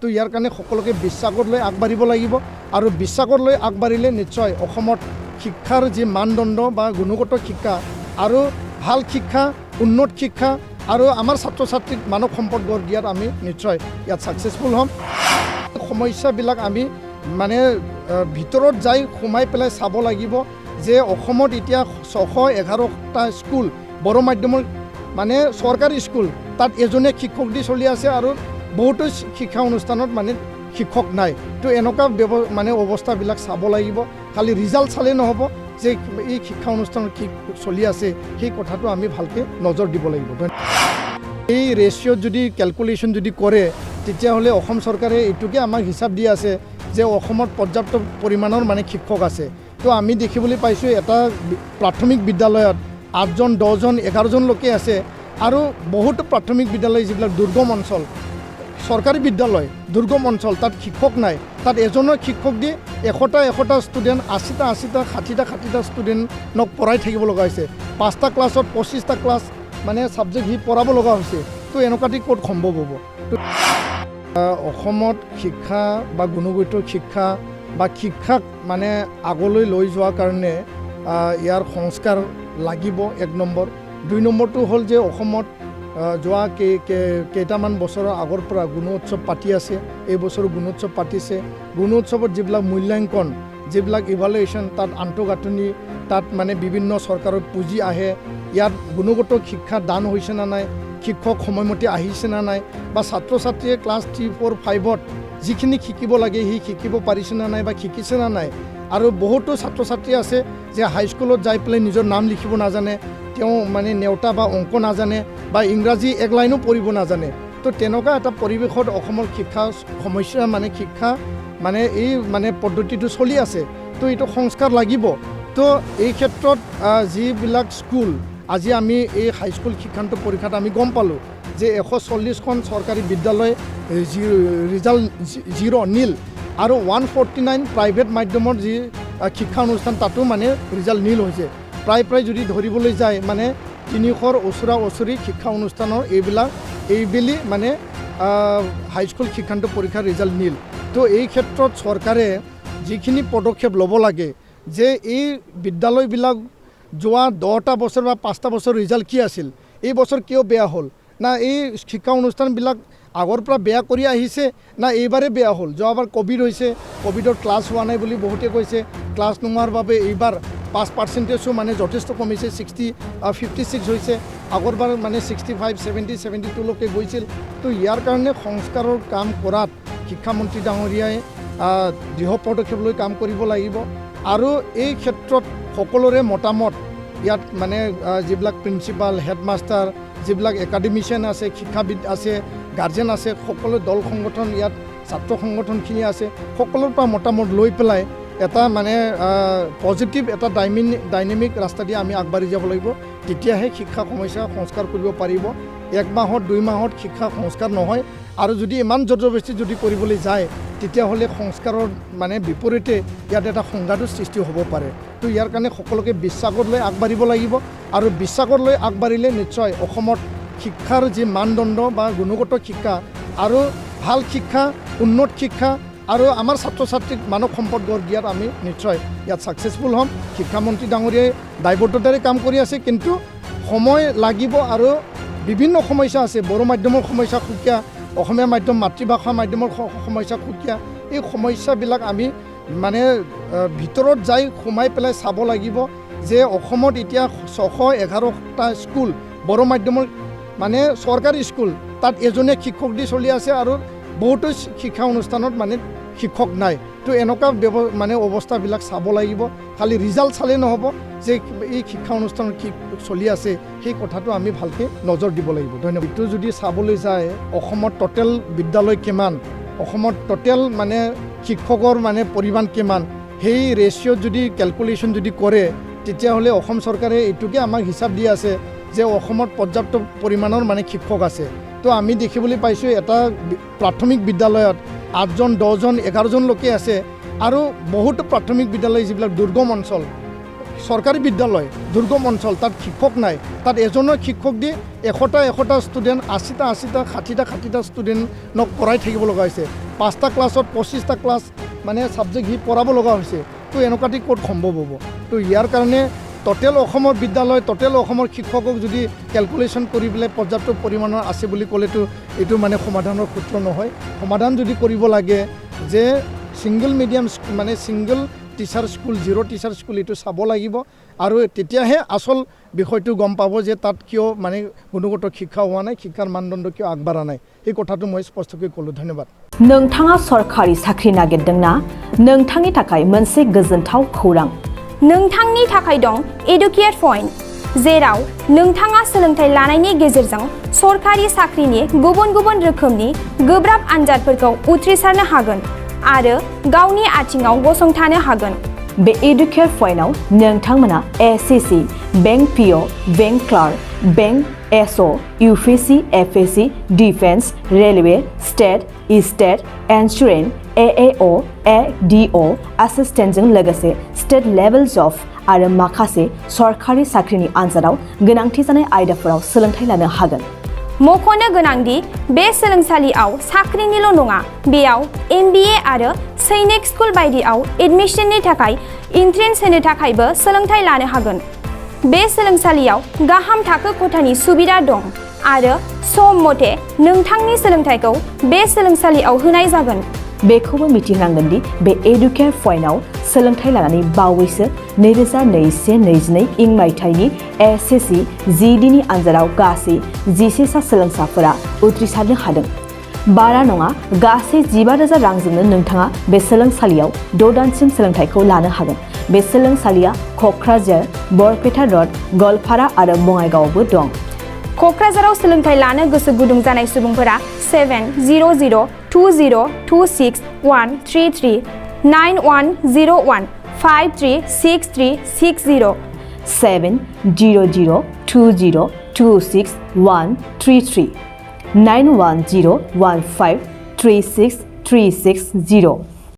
তো ইয়াৰ কাৰণে সকলোকে বিশ্বাসত লৈ আগবাঢ়িব লাগিব আৰু বিশ্বাসত লৈ আগবাঢ়িলে নিশ্চয় অসমত শিক্ষাৰ যি মানদণ্ড বা গুণগত শিক্ষা আৰু ভাল শিক্ষা উন্নত শিক্ষা আৰু আমাৰ ছাত্ৰ ছাত্ৰীক মানৱ সম্পদ গঢ় দিয়াত আমি নিশ্চয় ইয়াত ছাকচেছফুল হ'ম। সমস্যাবিলাক আমি মানে ভিতৰত যাই সোমাই পেলাই চাব লাগিব যে অসমত এতিয়া 611টা স্কুল বড়ো মাধ্যমৰ মানে চৰকাৰী স্কুল তাত এজনীয়া শিক্ষক দি চলি আছে আৰু বহুতো শিক্ষা অনুষ্ঠানত মানে শিক্ষক নাই। তো এনেকুৱা মানে অৱস্থাবিলাক চাব লাগিব। খালি ৰিজাল্ট চালে নহ'ব যে এই শিক্ষা অনুষ্ঠানত কি চলি আছে সেই কথাটো আমি ভালকৈ নজৰ দিব লাগিব। এই ৰেচিঅ'ত যদি কেলকুলেশ্যন যদি কৰে তেতিয়াহ'লে অসম চৰকাৰে এইটোকে আমাক হিচাপ দি আছে যে অসমত পৰ্যাপ্ত পৰিমাণৰ মানে শিক্ষক আছে। তো আমি দেখিবলৈ পাইছোঁ এটা প্ৰাথমিক বিদ্যালয়ত 8জন 10জন 11জন লোকে আছে আৰু বহুতো প্ৰাথমিক বিদ্যালয় যিবিলাক দুৰ্গম অঞ্চল চৰকাৰী বিদ্যালয় দুৰ্গম অঞ্চল তাত শিক্ষক নাই। তাত এজনৰ শিক্ষক দি 100টা ষ্টুডেণ্ট 80টা 60টা ষ্টুডেণ্টক পঢ়াই থাকিব লগা হৈছে। 5টা ক্লাছত 25টা ক্লাছ মানে ছাবজেক্ট সি পঢ়াব লগা হৈছে। তো এনেকুৱাটি ক'ত সম্ভৱ হ'ব? অসমত শিক্ষা বা গুণগত শিক্ষা বা শিক্ষাক মানে আগলৈ লৈ যোৱাৰ কাৰণে ইয়াৰ সংস্কাৰ লাগিব 1 নম্বৰ। 2 নম্বৰটো হ'ল যে অসমত যোৱা কেইটামান বছৰৰ আগৰ পৰা গুণোৎসৱ পাতি আছে। এই বছৰো গুণোৎসৱ পাতিছে। গুণোৎসৱত যিবিলাক মূল্যাংকন যিবিলাক ইভালুৱেশ্যন তাত আন্তঃগাঁথনি তাত মানে বিভিন্ন চৰকাৰৰ পুঁজি আহে। ইয়াত গুণগত শিক্ষা দান হৈছে না নাই, শিক্ষক সময়মতে আহিছে না নাই, বা ছাত্ৰ ছাত্ৰীয়ে ক্লাছ 3, 4, 5ত যিখিনি শিকিব লাগে সি শিকিব পাৰিছে না নাই বা শিকিছে না নাই। আৰু বহুতো ছাত্ৰ ছাত্ৰী আছে যে হাইস্কুলত যাই পেলাই নিজৰ নাম লিখিব নাজানে, তেওঁ মানে নেওতা বা অংক নাজানে বা ইংৰাজী 1 লাইনো পঢ়িব নাজানে। তো তেনেকুৱা এটা পৰিৱেশত অসমৰ শিক্ষা সমস্যা মানে শিক্ষা মানে এই মানে পদ্ধতিটো চলি আছে। তো এইটো সংস্কাৰ লাগিব। তো এই ক্ষেত্ৰত যিবিলাক স্কুল আজি আমি এই হাইস্কুল শিক্ষান্ত পৰীক্ষাত আমি গম পালোঁ যে 140খন চৰকাৰী বিদ্যালয় ৰিজাল্ট 0 নীল আৰু 149 প্ৰাইভেট মাধ্যমৰ যি শিক্ষা অনুষ্ঠান তাতো মানে ৰিজাল্ট নীল হৈছে। প্ৰায় যদি ধৰিবলৈ যায় মানে 300ৰ ওচৰা-ওচৰি শিক্ষা অনুষ্ঠানৰ এইবেলি মানে হাইস্কুল শিক্ষান্ত পৰীক্ষাৰ ৰিজাল্ট নীল। তো এই ক্ষেত্ৰত চৰকাৰে যিখিনি পদক্ষেপ ল'ব লাগে যে এই বিদ্যালয়বিলাক যোৱা 10টা বছৰ বা 5টা বছৰ ৰিজাল্ট কি আছিল, এই বছৰ কিয় বেয়া হ'ল, না এই শিক্ষা অনুষ্ঠানবিলাক আগৰ পৰা বেয়া কৰি আহিছে না এইবাৰে বেয়া হ'ল। যোৱাবাৰ ক'ভিড হৈছে, ক'ভিডত ক্লাছ হোৱা নাই বুলি বহুতে কৈছে। ক্লাছ নোহোৱাৰ বাবে এইবাৰ পাছ মানে যথেষ্ট কমিছে, 56 হৈছে। আগৰবাৰ মানে 65, 70, 72লৈকে গৈছিল। তো ইয়াৰ কাৰণে সংস্কাৰৰ কাম কৰাত শিক্ষামন্ত্ৰী ডাঙৰীয়াই দৃঢ় পদক্ষেপ লৈ কাম কৰিব লাগিব। আৰু এই ক্ষেত্ৰত সকলোৰে মতামত ইয়াত মানে যিবিলাক প্ৰিন্সিপাল হেডমাষ্টাৰ যিবিলাক একাডেমিচিয়ান আছে শিক্ষাবিদ আছে গাৰ্জেন আছে সকলো দল সংগঠন ইয়াত ছাত্ৰ সংগঠনখিনি আছে সকলোৰ পৰা মতামত লৈ পেলাই এটা মানে পজিটিভ এটা ডাইনামিক ৰাস্তা দিয়ে আমি আগবাঢ়ি যাব লাগিব। তেতিয়াহে শিক্ষা সমস্যা সংস্কাৰ কৰিব পাৰিব। 1 মাহত 2 মাহত শিক্ষা সংস্কাৰ নহয়। আৰু যদি ইমান জবৰদস্তি যদি কৰিবলৈ যায় তেতিয়াহ'লে সংস্কাৰৰ মানে বিপৰীতে ইয়াত এটা সংঘাতৰ সৃষ্টি হ'ব পাৰে। তো ইয়াৰ কাৰণে সকলোকে বিশ্বাসত লৈ আগবাঢ়িব লাগিব আৰু বিশ্বাসত লৈ আগবাঢ়িলে নিশ্চয় অসমত শিক্ষাৰ যি মানদণ্ড বা গুণগত শিক্ষা আৰু ভাল শিক্ষা উন্নত শিক্ষা আৰু আমাৰ ছাত্ৰ ছাত্ৰীক মানৱ সম্পদ গঢ় দিয়াত আমি নিশ্চয় ইয়াত ছাকচেছফুল হ'ম। শিক্ষামন্ত্ৰী ডাঙৰীয়াই দায়বদ্ধতাৰে কাম কৰি আছে, কিন্তু সময় লাগিব আৰু বিভিন্ন সমস্যা আছে। বড়ো মাধ্যমৰ সমস্যা সুকীয়া, অসমীয়া মাধ্যম মাতৃভাষা মাধ্যমৰ সমস্যা সুকীয়া। এই সমস্যাবিলাক আমি মানে ভিতৰত যাই সোমাই পেলাই চাব লাগিব যে অসমত এতিয়া 611টা স্কুল বড়ো মাধ্যমৰ মানে চৰকাৰী স্কুল তাত এজনীয়া শিক্ষক দি চলি আছে আৰু বহুতো শিক্ষা অনুষ্ঠানত মানে শিক্ষক নাই। তো এনেকুৱা মানে অৱস্থাবিলাক চাব লাগিব। খালি ৰিজাল্ট চালে নহ'ব যে এই শিক্ষা অনুষ্ঠানত কি চলি আছে সেই কথাটো আমি ভালকৈ নজৰ দিব লাগিব। ধন্যবাদ। এইটো যদি চাবলৈ যায় অসমত টোটেল বিদ্যালয় কিমান, অসমত টোটেল মানে শিক্ষকৰ মানে পৰিমাণ কিমান, সেই ৰেচিঅ'ত যদি কেলকুলেশ্যন যদি কৰে তেতিয়াহ'লে অসম চৰকাৰে এইটোকে আমাক হিচাপ দি আছে যে অসমত পৰ্যাপ্ত পৰিমাণৰ মানে শিক্ষক আছে। তো আমি দেখিবলৈ পাইছোঁ এটা প্ৰাথমিক বিদ্যালয়ত 8জন 10জন 11জন লোকে আছে আৰু বহুতো প্ৰাথমিক বিদ্যালয় যিবিলাক দুৰ্গম অঞ্চল চৰকাৰী বিদ্যালয় দুৰ্গম অঞ্চল তাত শিক্ষক নাই তাত এজনৰ শিক্ষক দি 100টা ষ্টুডেণ্ট 80টা 60টা ষ্টুডেণ্টক পঢ়াই থাকিব লগা হৈছে 5টা ক্লাছত 25টা ক্লাছ মানে ছাবজেক্ট সি পঢ়াব লগা হৈছে তো এনেকুৱাটি ক'ত সম্ভৱ হ'ব তো ইয়াৰ কাৰণে টোটেল অসমৰ বিদ্যালয় টোটেল অসমৰ শিক্ষকক যদি ক্যালকুলেশ্যন কৰি পেলাই পৰ্যাপ্ত পৰিমাণৰ আছে বুলি ক'লেতো এইটো মানে সমাধানৰ সূত্ৰ নহয় সমাধান যদি কৰিব লাগে যে সিঙ্গল মিডিয়াম মানে single teacher school zero' teacher school এইটো চাব লাগিব আৰু তেতিয়াহে আসল বিষয়টো গম পাব যে তাত কিয় মানে গুণগত শিক্ষা হোৱা নাই শিক্ষাৰ মানদণ্ড কিয় আগবাঢ়া নাই এই কথাটো মই স্পষ্টকৈ ক'লোঁ ধন্যবাদ नोंथाङा सरकारि साख्रि नागिरदोंना नोंथांनि थाखाय मोनसे गोजोनथाव खौरां नोंथांनि थाखाय दं एडुकेट पॉइंट जेराव नोंथाङा सोलोंथाइ लानायनि गेजेरजों सरकारि साख्रिनि गुबुन गुबुन रोखोमनि गोब्राब आनजादफोरखौ उथ्रिसारनो हागोन आरो गावनि आथिङाव गसंथानो हागोन बे एडुकेट पॉइन्टआव नोंथांमोना SSC bank PO bank clerk bank SO UPSC FSC defence railway state insurance AAO ADO एसिस्टेन्टजों लोगोसे स्टेट लेभेल जब आरो माखासे सरकारि साख्रिनि आनजादाव गोनांथि जानाय आयदाफोराव सोलोंथाइ लानो हागोन मख'नो गोनांदि बे सोलोंसालियाव साख्रिनिल' नङा बेयाव एमबिए आरो सैनिक स्कुल बायदियाव एडमिशननि थाखाय एन्ट्रेन्स होनो थाखायबो सोलोंथाइ लानो हागोन बे सोलोंसालियाव गाहाम थाखो खथानि सुबिदा दं आरो सम मथे नोंथांनि सोलोंथाइखौ बे सोलोंसालियाव होनाय जागोन बेखौबो मिथिनांगोन दि बे एडुकेट पॉइन्टआव सोलोंथाइ लानानै बावैसो 2021-22 इं मायथाइनि एसएससी जिडिनि आनजादाव गासै 11 सा सोलोंसाफोरा उथ्रिसारनो हादों बारा नङा गासै 15,000 रांजोंनो नोंथाङा बे सोलोंसालियाव 6 दानसिम सोलोंथाइखौ लानो हागोन बे सोलोंसालिया क'क्राझार बरपेटा रड गलपारा आरो बङाइगावआवबो दं क'क्राझाराव सोलोंथाइ लानो गोसो गुदुं जानाय सुबुंफोरा 70020261133 9101536360 70020261133 9101536360